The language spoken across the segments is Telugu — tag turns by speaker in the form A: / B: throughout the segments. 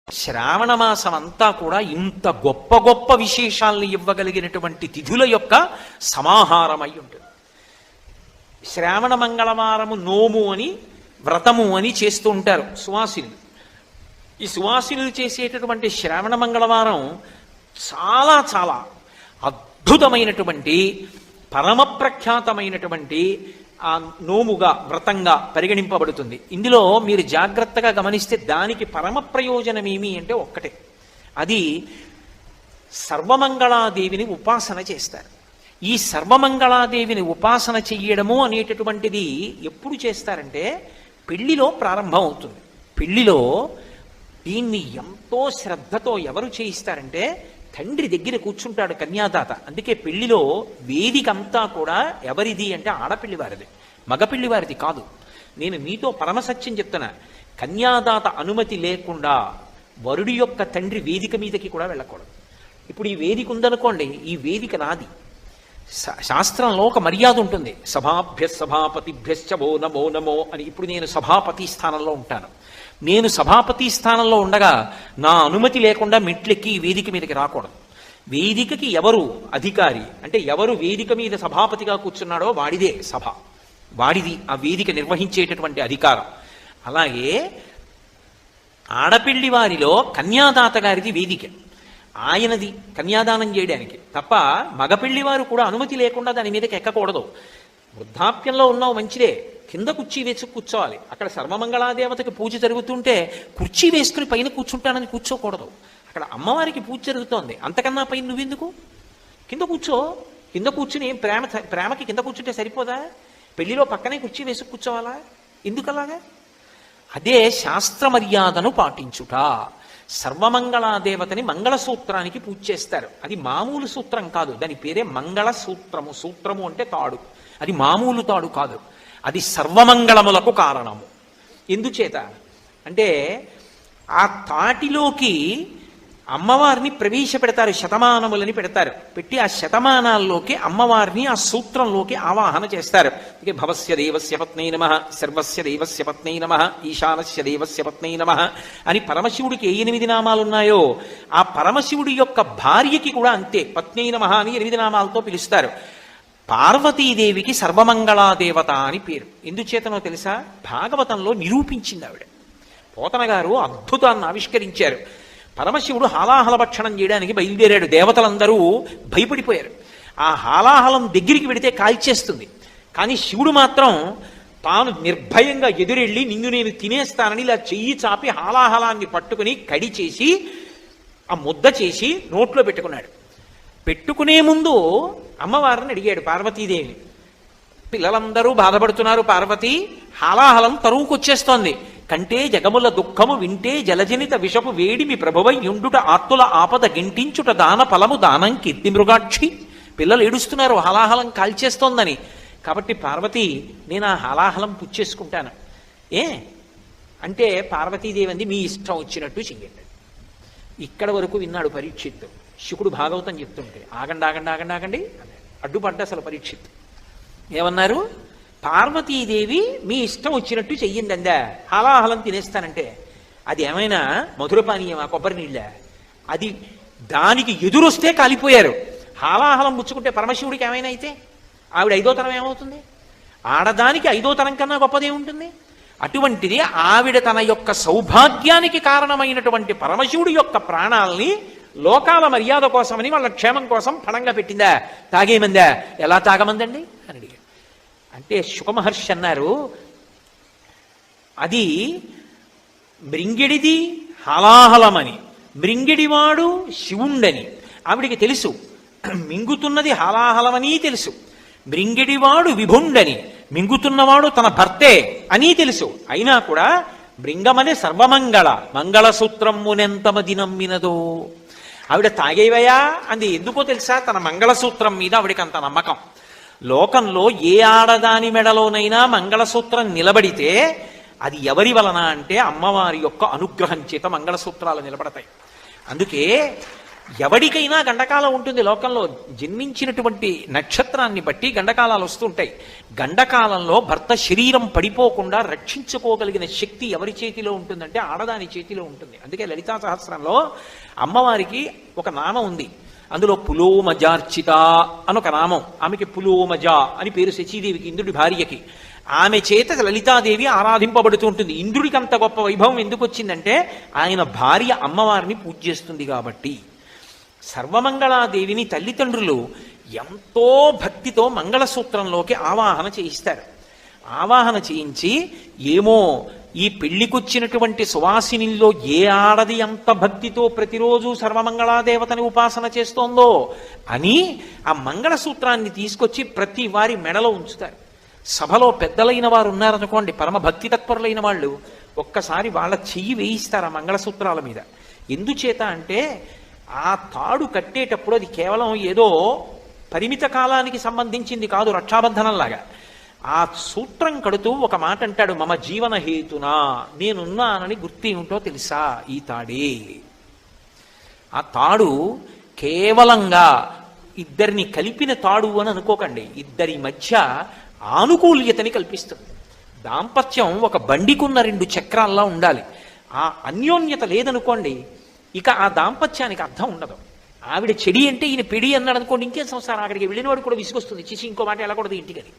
A: శ్రావణ మాసం అంతా కూడా ఇంత గొప్ప గొప్ప విశేషాలను ఇవ్వగలిగినటువంటి తిథుల యొక్క సమాహారమై ఉంటుంది. శ్రావణ మంగళవారము నోము అని వ్రతము అని చేస్తూ ఉంటారు సువాసినులు. ఈ సువాసినులు చేసేటటువంటి శ్రావణ మంగళవారం చాలా చాలా అద్భుతమైనటువంటి పరమ ప్రఖ్యాతమైనటువంటి ఆ నోముగా వ్రతంగా పరిగణింపబడుతుంది. ఇందులో మీరు జాగ్రత్తగా గమనిస్తే దానికి పరమ ప్రయోజనం ఏమి అంటే ఒక్కటే, అది సర్వమంగళాదేవిని ఉపాసన చేస్తారు. ఈ సర్వమంగళాదేవిని ఉపాసన చెయ్యడము అనేటటువంటిది ఎప్పుడు చేస్తారంటే పెళ్లిలో ప్రారంభం అవుతుంది. పెళ్లిలో దీన్ని ఎంతో శ్రద్ధతో ఎవరు చేయిస్తారంటే తండ్రి దగ్గర కూర్చుంటాడు కన్యాదాత. అందుకే పెళ్లిలో వేదికంతా కూడా ఎవరిది అంటే ఆడపిల్లి వారిది, మగపిల్లి వారిది కాదు. నేను మీతో పరమసత్యం చెప్తున్నా, కన్యాదాత అనుమతి లేకుండా వరుడి యొక్క తండ్రి వేదిక మీదకి కూడా వెళ్ళకూడదు. ఇప్పుడు ఈ వేదిక ఉందనుకోండి, ఈ వేదిక నాది. శాస్త్రంలో ఒక మర్యాద ఉంటుంది, సభాభ్య సభాపతిభ్యశ్చ వో నమో నమో అని. ఇప్పుడు నేను సభాపతి స్థానంలో ఉంటాను. నేను సభాపతి స్థానంలో ఉండగా నా అనుమతి లేకుండా మెట్లెక్కి ఈ వేదిక మీదకి రాకూడదు. వేదికకి ఎవరు అధికారి అంటే ఎవరు వేదిక మీద సభాపతిగా కూర్చున్నాడో వాడిదే సభ, వాడిది ఆ వేదిక నిర్వహించేటటువంటి అధికారం. అలాగే ఆడపిల్లి వారిలో కన్యాదాత గారిది వేదిక, ఆయనది కన్యాదానం చేయడానికి తప్ప మగపిల్లి వారు కూడా అనుమతి లేకుండా దాని మీదకి ఎక్కకూడదు. వృద్ధాప్యంలో ఉన్నావు మంచిదే, కింద కుర్చీ వేసి కూర్చోవాలి. అక్కడ సర్వమంగళాదేవతకి పూజ జరుగుతుంటే కుర్చీ వేసుకుని పైన కూర్చుంటానని కూర్చోకూడదు. అక్కడ అమ్మవారికి పూజ జరుగుతోంది, అంతకన్నా పైన నువ్వెందుకు? కింద కూర్చో. కింద కూర్చుని ప్రేమకి కింద కూర్చుంటే సరిపోదా? పెళ్లిలో పక్కనే కుర్చీ వేసి కూర్చోవాలా? ఎందుకలాగా? అదే శాస్త్ర మర్యాదను పాటించుట. సర్వమంగళాదేవతని మంగళసూత్రానికి పూజ చేస్తారు. అది మామూలు సూత్రం కాదు, దాని పేరే మంగళసూత్రము. సూత్రము అంటే తాడు, అది మామూలు తాడు కాదు, అది సర్వమంగళములకు కారణము. ఎందుచేత అంటే ఆ తాటిలోకి అమ్మవారిని ప్రవేశపెడతారు, శతమానములని పెడతారు. పెట్టి ఆ శతమానాల్లోకి అమ్మవారిని ఆ సూత్రంలోకి ఆవాహన చేస్తారు. ఇక భవస్య దేవస్య పత్నై నమః, సర్వస్య దేవస్య పత్నై నమః, ఈశానస్య దేవస్య పత్నై నమః అని పరమశివుడికి ఏ 8 నామాలు ఉన్నాయో ఆ పరమశివుడి యొక్క భార్యకి కూడా అంతే పత్నై నమః అని 8 నామాలతో పిలుస్తారు. పార్వతీదేవికి సర్వమంగళాదేవత అని పేరు. ఎందుచేతనో తెలుసా? భాగవతంలో నిరూపించింది ఆవిడ. పోతన గారు అద్భుతాన్ని ఆవిష్కరించారు. పరమశివుడు హాలాహల భక్షణం చేయడానికి బయలుదేరాడు. దేవతలందరూ భయపడిపోయారు. ఆ హాలాహలం దగ్గరికి వెడితే కాల్చేస్తుంది. కానీ శివుడు మాత్రం తాను నిర్భయంగా ఎదురెళ్ళి నిన్ను నేను తినేస్తానని ఇలా చెయ్యి చాపి హాలాహలాన్ని పట్టుకుని కడి చేసి ఆ ముద్ద చేసి నోట్లో పెట్టుకున్నాడు. పెట్టుకునే ముందు అమ్మవారిని అడిగాడు పార్వతీదేవిని, పిల్లలందరూ బాధపడుతున్నారు పార్వతి, హాలాహలం తరువుకొచ్చేస్తోంది, కంటే జగముల దుఃఖము వింటే జలజనిత విషపు వేడిమి ప్రభువై యుండుట ఆత్తుల ఆపద గింటించుట దాన ఫలము దానం కీర్తి మృగాక్షి. పిల్లలు ఏడుస్తున్నారు హాలాహలం కాల్చేస్తోందని. కాబట్టి పార్వతి, నేను ఆ హాలాహలం పుచ్చేసుకుంటాను ఏ అంటే పార్వతీదేవి అంది, మీ ఇష్టం వచ్చినట్టు చెయ్యండి. ఇక్కడ వరకు విన్నాడు పరీక్షిత్తు. శుకుడు భాగవతం చెప్తుంటే ఆగండి ఆగండి ఆగండి ఆగండి అడ్డుపడ్డ అసలు పరీక్షిత్తు. ఏమన్నారు? పార్వతీదేవి మీ ఇష్టం వచ్చినట్టు చెయ్యింది అందా, హాలాహలం తినేస్తానంటే. అది ఏమైనా మధురపానీయమా, కొబ్బరి నీళ్ళ? అది దానికి ఎదురొస్తే కాలిపోయారు. హాలాహలం పుచ్చుకుంటే పరమశివుడికి ఏమైనా అయితే ఆవిడ 5వ తరం ఏమవుతుంది? ఆడదానికి 5వ తరం కన్నా గొప్పదేముంటుంది? అటువంటిది ఆవిడ తన యొక్క సౌభాగ్యానికి కారణమైనటువంటి పరమశివుడి యొక్క ప్రాణాలని లోకాల మర్యాద కోసమని వాళ్ళ క్షేమం కోసం పణంగా పెట్టిందా? తాగేమందా? ఎలా తాగమందండి అని అడిగాడు. అంటే శుకమహర్షి అన్నారు, అది మృంగిడిది హాలాహలమని, మృంగిడివాడు శివుండని ఆవిడికి తెలుసు. మింగుతున్నది హాలాహలమని తెలుసు. మృంగిడివాడు విభుండని, మింగుతున్నవాడు తన భర్తే అని తెలుసు. అయినా కూడా మృంగమనే సర్వమంగళ మంగళసూత్రమునెంతమది నమ్మినదో. ఆవిడ తాగేవయా అంది. ఎందుకో తెలుసా? తన మంగళసూత్రం మీద ఆవిడకి అంత నమ్మకం. లోకంలో ఏ ఆడదాని మెడలోనైనా మంగళసూత్రం నిలబడితే అది ఎవరి వలన అంటే అమ్మవారి యొక్క అనుగ్రహం చేత మంగళసూత్రాలు నిలబడతాయి. అందుకే ఎవడికైనా గండకాలం ఉంటుంది లోకంలో. జన్మించినటువంటి నక్షత్రాన్ని బట్టి గండకాలాలు వస్తుంటాయి. గండకాలంలో భర్త శరీరం పడిపోకుండా రక్షించుకోగలిగిన శక్తి ఎవరి చేతిలో ఉంటుందంటే ఆడదాని చేతిలో ఉంటుంది. అందుకే లలితా సహస్రంలో అమ్మవారికి ఒక నామం ఉంది. అందులో పులోమజార్చిత అని ఒక నామం. ఆమెకి పులోమజ అని పేరు, శచీదేవికి, ఇంద్రుడి భార్యకి. ఆమె చేత లలితాదేవి ఆరాధింపబడుతూ ఉంటుంది. ఇంద్రుడికి అంత గొప్ప వైభవం ఎందుకు వచ్చిందంటే ఆయన భార్య అమ్మవారిని పూజ చేస్తుంది కాబట్టి. సర్వమంగళాదేవిని తల్లిదండ్రులు ఎంతో భక్తితో మంగళసూత్రంలోకి ఆవాహన చేయిస్తారు. ఆవాహన చేయించి, ఏమో ఈ పెళ్లికొచ్చినటువంటి సువాసినిల్లో ఏ ఆడది ఎంత భక్తితో ప్రతిరోజు సర్వమంగళాదేవతని ఉపాసన చేస్తోందో అని ఆ మంగళసూత్రాన్ని తీసుకొచ్చి ప్రతి వారి మెడలో ఉంచుతారు. సభలో పెద్దలైన వారు ఉన్నారనుకోండి, పరమ భక్తి తత్పరులైన వాళ్ళు, ఒక్కసారి వాళ్ళ చెయ్యి వేయిస్తారు ఆ మంగళసూత్రాల మీద. ఎందుచేత అంటే ఆ తాడు కట్టేటప్పుడు అది కేవలం ఏదో పరిమిత కాలానికి సంబంధించింది కాదు, రక్షాబంధనంలాగా. ఆ సూత్రం కడుతూ ఒక మాట అంటాడు, మమ జీవన హేతునా, నేనున్నానని గుర్తు ఏమిటో తెలుసా, ఈ తాడే. ఆ తాడు కేవలంగా ఇద్దరిని కలిపిన తాడు అని అనుకోకండి, ఇద్దరి మధ్య ఆనుకూల్యతని కల్పిస్తుంది. దాంపత్యం ఒక బండికున్న రెండు చక్రాల్లో ఉండాలి. ఆ అన్యోన్యత లేదనుకోండి, ఇక ఆ దాంపత్యానికి అర్థం ఉండదు. ఆవిడ చెడి అంటే ఈయన పెడి అన్నాడు అనుకోండి, ఇంకేం సంసారం. అక్కడికి వెళ్ళినవాడు కూడా విసుగొస్తుంది, చిసి ఇంకో మాట వెళ్ళకూడదు ఇంటికని.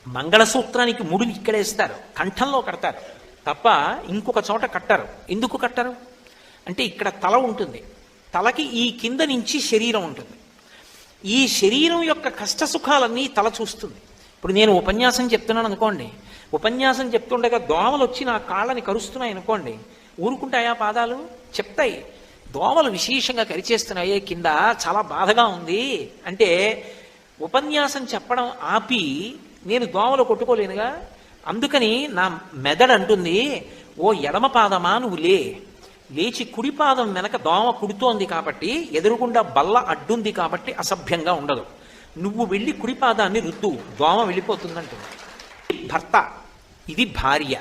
A: మంగళసూత్రానికి ముడిని ఇక్కడేస్తారు, కంఠంలో కడతారు తప్ప ఇంకొక చోట కట్టారు. ఎందుకు కట్టారు అంటే ఇక్కడ తల ఉంటుంది, తలకి ఈ కింద నుంచి శరీరం ఉంటుంది. ఈ శరీరం యొక్క కష్టసుఖాలన్నీ తల చూస్తుంది. ఇప్పుడు నేను ఉపన్యాసం చెప్తున్నాను అనుకోండి, ఉపన్యాసం చెప్తుండగా దోమలు వచ్చి నా కాళ్ళని కరుస్తున్నాయి అనుకోండి, ఊరుకుంటాయా పాదాలు? చెప్తాయి. దోమలు విశేషంగా కరిచేస్తున్నాయే కింద, చాలా బాధగా ఉంది అంటే ఉపన్యాసం చెప్పడం ఆపి నేను దోమలు కొట్టుకోలేనుగా. అందుకని నా మెదడు అంటుంది, ఓ ఎడమ పాదమా నువ్వు లేచి కుడి పాదం వెనక దోమ కుడుతోంది కాబట్టి, ఎదురుగుండా బల్ల అడ్డుంది కాబట్టి అసభ్యంగా ఉండదు, నువ్వు వెళ్ళి కుడి పాదాన్ని రుద్దు, దోమ వెళ్ళిపోతుందంటుంది. భర్త, ఇది భార్య.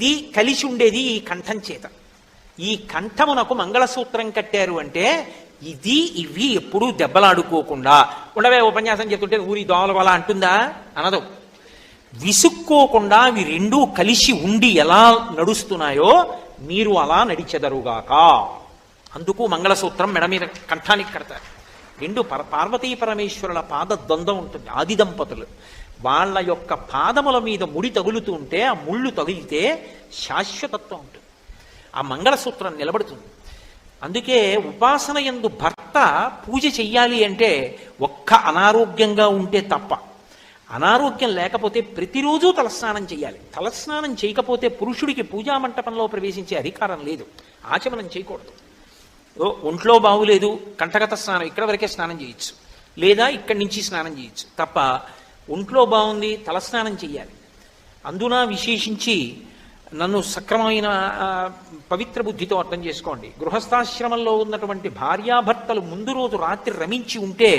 A: ఇది కలిసి ఉండేది ఈ కంఠం చేత. ఈ కంఠమునకు మంగళసూత్రం కట్టారు అంటే ఇవి ఎప్పుడూ దెబ్బలాడుకోకుండా ఉండవే. ఉపన్యాసం చెప్తుంటే ఊరి దోమల వల్ల అంటుందా? అనదు. విసుక్కోకుండా అవి రెండూ కలిసి ఉండి ఎలా నడుస్తున్నాయో మీరు అలా నడిచెదరుగాక. అందుకు మంగళసూత్రం మెడ మీద కంఠానికి కడతారు. రెండు పార్వతీ పరమేశ్వరుల పాద ద్వంద్వం ఉంటుంది. ఆది దంపతులు వాళ్ళ యొక్క పాదముల మీద ముడి తగులుతూ ఉంటే ఆ ముళ్ళు తగిలితే శాశ్వతత్వం ఉంటుంది, ఆ మంగళసూత్రం నిలబడుతుంది. అందుకే ఉపాసన యందు భర్త పూజ చెయ్యాలి అంటే ఒక్క అనారోగ్యంగా ఉంటే తప్ప. అనారోగ్యం లేకపోతే ప్రతిరోజు తలస్నానం చేయాలి. తలస్నానం చేయకపోతే పురుషుడికి పూజా మంటపంలో ప్రవేశించే అధికారం లేదు, ఆచమనం చేయకూడదు. ఒంట్లో బాగులేదు, కంఠగత స్నానం ఇక్కడ వరకే స్నానం చేయొచ్చు, లేదా ఇక్కడి నుంచి స్నానం చేయొచ్చు తప్ప ఒంట్లో బాగుంది తలస్నానం చెయ్యాలి. అందున విశేషించి నన్ను సక్రమమైన పవిత్ర బుద్ధితో అర్థం చేసుకోండి. గృహస్థాశ్రమంలో ఉన్నటువంటి భార్యాభర్తలు ముందు రోజు రాత్రి రమించి ఉంటే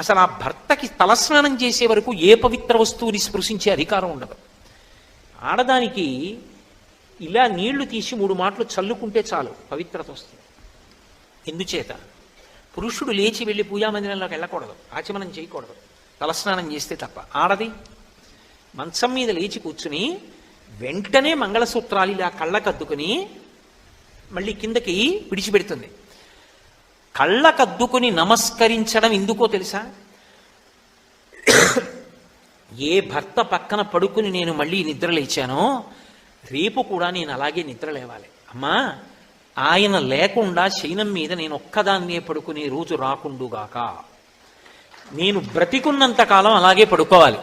A: అసలు ఆ భర్తకి తలస్నానం చేసే వరకు ఏ పవిత్ర వస్తువుని స్పృశించే అధికారం ఉండదు. ఆడదానికి ఇలా నీళ్లు తీసి 3 మాటలు చల్లుకుంటే చాలు, పవిత్రత వస్తుంది. ఎందుచేత పురుషుడు లేచి వెళ్ళి పూజామందిరంలోకి వెళ్ళకూడదు, ఆచమనం చేయకూడదు, తలస్నానం చేస్తే తప్ప. ఆడది మంచం మీద లేచి కూర్చుని వెంటనే మంగళసూత్రాలు ఇలా కళ్ళకద్దుకుని మళ్ళీ కిందకి విడిచిపెడుతుంది. కళ్ళకద్దుకుని నమస్కరించడం ఎందుకో తెలుసా? ఏ భర్త పక్కన పడుకుని నేను మళ్ళీ నిద్ర లేచానో రేపు కూడా నేను అలాగే నిద్ర లేవాలి. అమ్మా, ఆయన లేకుండా శయనం మీద నేను ఒక్కదాన్నే పడుకునే రోజు రాకుండుగాక. నేను బ్రతికున్నంత కాలం అలాగే పడుకోవాలి,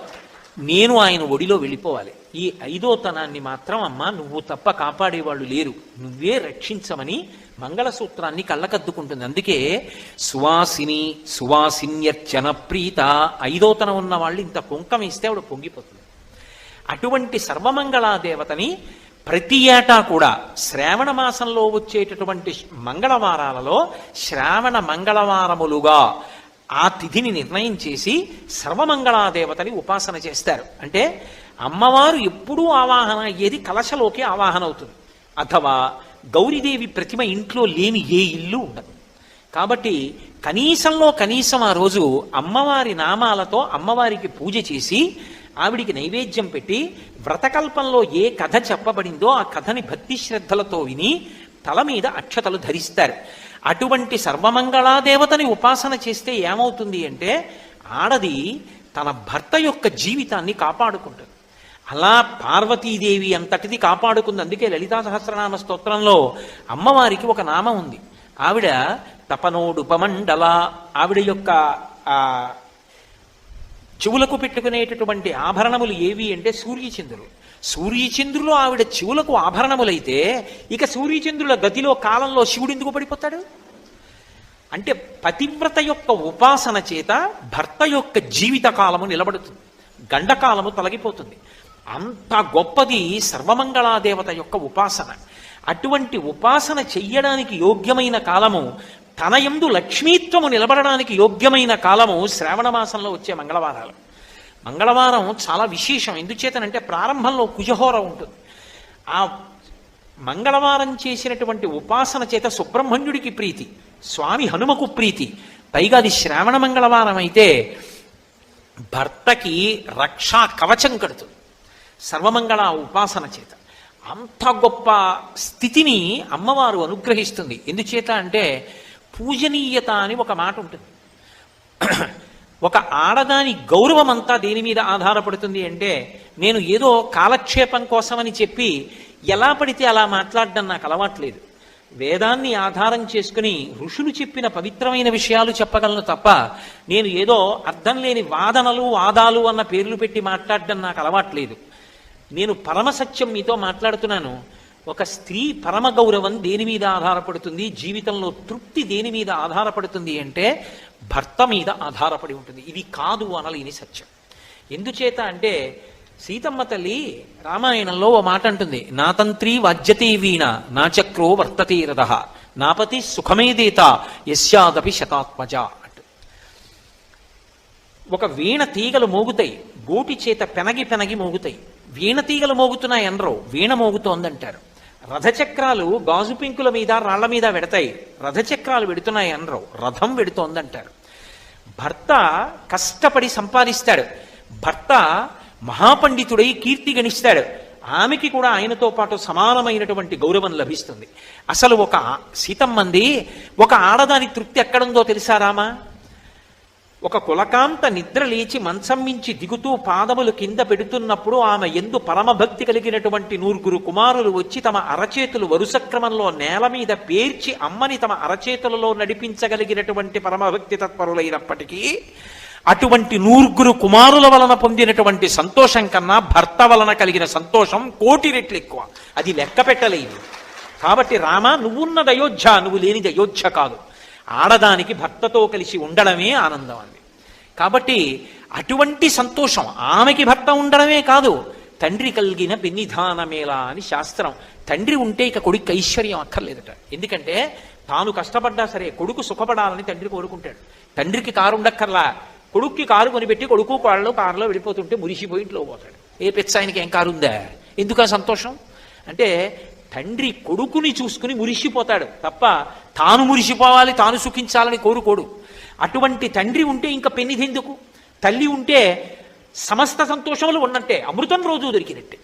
A: నేను ఆయన ఒడిలో వెళ్ళిపోవాలి. ఈ 5వ తనాన్ని మాత్రం అమ్మా నువ్వు తప్ప కాపాడేవాళ్ళు లేరు, నువ్వే రక్షించమని మంగళసూత్రాన్ని కళ్ళకద్దుకుంటుంది. అందుకే సువాసిని సువాసిన్యర్చన ప్రీత, 5వ తనం ఉన్న వాళ్ళు ఇంత కుంకం ఇస్తే ఆవిడ పొంగిపోతుంది. అటువంటి సర్వమంగళాదేవతని ప్రతి ఏటా కూడా శ్రావణ మాసంలో వచ్చేటటువంటి మంగళవారాలలో శ్రావణ మంగళవారములుగా ఆ తిథిని నిర్ణయం చేసి సర్వమంగళాదేవతని ఉపాసన చేస్తారు. అంటే అమ్మవారు ఎప్పుడూ ఆవాహన అయ్యేది కలశలోకి ఆవాహన అవుతుంది. అథవా గౌరీదేవి ప్రతిమ ఇంట్లో లేని ఏ ఇల్లు ఉండదు. కాబట్టి కనీసంలో కనీసం ఆ రోజు అమ్మవారి నామాలతో అమ్మవారికి పూజ చేసి ఆవిడికి నైవేద్యం పెట్టి వ్రతకల్పంలో ఏ కథ చెప్పబడిందో ఆ కథని భక్తి శ్రద్ధలతో విని తల మీద అక్షతలు ధరిస్తారు. అటువంటి సర్వమంగళాదేవతని ఉపాసన చేస్తే ఏమవుతుంది అంటే ఆడది తన భర్త యొక్క జీవితాన్ని కాపాడుకుంటుంది. అలా పార్వతీదేవి అంతటిది కాపాడుకుంది. అందుకే లలితా సహస్రనామ స్తోత్రంలో అమ్మవారికి ఒక నామం ఉంది. ఆవిడ తపనోడుపమండల. ఆవిడ యొక్క చెవులకు పెట్టుకునేటటువంటి ఆభరణములు ఏవి అంటే సూర్యచంద్రులు. సూర్యచంద్రులు ఆవిడ చెవులకు ఆభరణములైతే ఇక సూర్యచంద్రుల గతిలో కాలంలో శివుడు ఎందుకు పడిపోతాడు? అంటే పతివ్రత యొక్క ఉపాసన చేత భర్త యొక్క జీవిత కాలము నిలబడుతుంది, గండకాలము తొలగిపోతుంది. అంత గొప్పది సర్వమంగళాదేవత యొక్క ఉపాసన. అటువంటి ఉపాసన చెయ్యడానికి యోగ్యమైన కాలము, తన యందు లక్ష్మీత్వము నిలబడడానికి యోగ్యమైన కాలము శ్రావణ మాసంలో వచ్చే మంగళవారాలు. మంగళవారం చాలా విశేషం. ఎందుచేతనంటే ప్రారంభంలో కుజహోర ఉంటుంది. ఆ మంగళవారం చేసినటువంటి ఉపాసన చేత సుబ్రహ్మణ్యుడికి ప్రీతి, స్వామి హనుమకు ప్రీతి. పైగా అది శ్రావణ మంగళవారం అయితే భర్తకి రక్షా కవచం కడుతుంది సర్వమంగళ ఉపాసన చేత. అంత గొప్ప స్థితిని అమ్మవారు అనుగ్రహిస్తుంది. ఎందుచేత అంటే పూజనీయత అని ఒక మాట ఉంటుంది. ఒక ఆడదాని గౌరవం అంతా దేని మీద ఆధారపడుతుంది అంటే నేను ఏదో కాలక్షేపం కోసమని చెప్పి ఎలా పడితే అలా మాట్లాడడం నాకు అలవాట్లేదు. వేదాన్ని ఆధారం చేసుకుని ఋషులు చెప్పిన పవిత్రమైన విషయాలు చెప్పగలను తప్ప నేను ఏదో అర్థం లేని వాదనలు వాదాలు అన్న పేర్లు పెట్టి మాట్లాడడం నాకు అలవాట్లేదు. నేను పరమసత్యం మీతో మాట్లాడుతున్నాను. ఒక స్త్రీ పరమ గౌరవం దేని మీద ఆధారపడుతుంది, జీవితంలో తృప్తి దేని మీద ఆధారపడుతుంది అంటే భర్త మీద ఆధారపడి ఉంటుంది. ఇది కాదు అనలేని సత్యం. ఎందుచేత అంటే సీతమ్మ తల్లి రామాయణంలో ఓ మాట అంటుంది, నా తంత్రి వాజ్యతే వీణ నా చక్రో వర్తతే రథః నాపతి సుఖమేదేత యస్యాదపి శతాత్మజ అంటు. ఒక వీణ తీగలు మోగుతాయి, గోటి చేత పెనగి పెనగి మోగుతాయి. వీణ తీగలు మోగుతున్నాయి అనరు, వీణ మోగుతోందంటారు. రథచక్రాలు గాజు పెంకుల మీద రాళ్ల మీద పెడతాయి, రథచక్రాలు పెడుతున్నాయి అనరు, రథం పెడుతోందంటారు. భర్త కష్టపడి సంపాదిస్తాడు, భర్త మహాపండితుడై కీర్తి గణిస్తాడు, ఆమెకి కూడా ఆయనతో పాటు సమానమైనటువంటి గౌరవం లభిస్తుంది. అసలు ఒక సీతమ్మంది ఒక ఆడదాని తృప్తి ఎక్కడుందో తెలుసా రామా? ఒక కులకాంత నిద్ర లేచి మంచం మించి దిగుతూ పాదములు కింద పెడుతున్నప్పుడు ఆమె ఎందు పరమభక్తి కలిగినటువంటి 9 కుమారులు వచ్చి తమ అరచేతులు వరుస క్రమంలో నేల మీద పేర్చి అమ్మని తమ అరచేతులలో నడిపించగలిగినటువంటి పరమభక్తి తత్పరులైనప్పటికీ అటువంటి 9 కుమారుల వలన పొందినటువంటి సంతోషం కన్నా భర్త వలన కలిగిన సంతోషం 1,000,000 రెట్లు ఎక్కువ. అది లెక్క పెట్టలేదు. కాబట్టి రామ, నువ్వున్నది అయోధ్య, నువ్వు లేనిది అయోధ్య కాదు. ఆడదానికి భర్తతో కలిసి ఉండడమే ఆనందం అంది. కాబట్టి అటువంటి సంతోషం ఆమెకి భర్త ఉండడమే కాదు, తండ్రి కలిగిన పెన్నిధానమేలా అని శాస్త్రం. తండ్రి ఉంటే ఇక కొడుకు ఐశ్వర్యం అక్కర్లేదట. ఎందుకంటే తాను కష్టపడ్డా సరే కొడుకు సుఖపడాలని తండ్రి కోరుకుంటాడు. తండ్రికి కారు ఉండక్కర్లా, కొడుక్కి కారు కొనిపెట్టి కొడుకు కారులో కారులో వెళ్ళిపోతుంటే మురిసిపోయి ఇంట్లో పోతాడు. ఏ పెచ్చ ఆయనకి ఏం కారు ఉందా? ఎందుకు ఆ సంతోషం అంటే తండ్రి కొడుకుని చూసుకుని మురిసిపోతాడు తప్ప తాను మురిసిపోవాలి, తాను సుఖించాలని కోరుకోడు. అటువంటి తండ్రి ఉంటే ఇంకా పెన్నిదెందుకు? తల్లి ఉంటే సమస్త సంతోషములు ఉన్నట్టే, అమృతం రోజు దొరికినట్టే.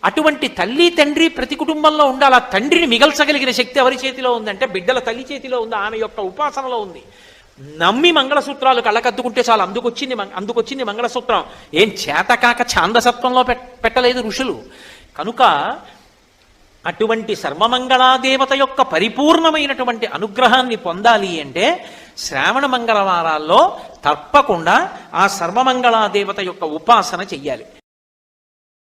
A: అటువంటి తల్లి తండ్రి ప్రతి కుటుంబంలో ఉండాలి. ఆ తండ్రిని మిగల్చగలిగిన శక్తి ఎవరి చేతిలో ఉందంటే బిడ్డల తల్లి చేతిలో ఉంది, ఆమె యొక్క ఉపాసనలో ఉంది. నమ్మి మంగళసూత్రాలు కళ్ళకద్దుకుంటే చాలు, అందుకొచ్చింది మంగళసూత్రం. ఏం చేతకాక ఛాందసత్వంలో పెట్టలేదు ఋషులు. కనుక అటువంటి సర్వమంగళాదేవత యొక్క పరిపూర్ణమైనటువంటి అనుగ్రహాన్ని పొందాలి అంటే శ్రావణ మంగళవారాల్లో తప్పకుండా ఆ సర్వమంగళాదేవత యొక్క ఉపాసన చెయ్యాలి.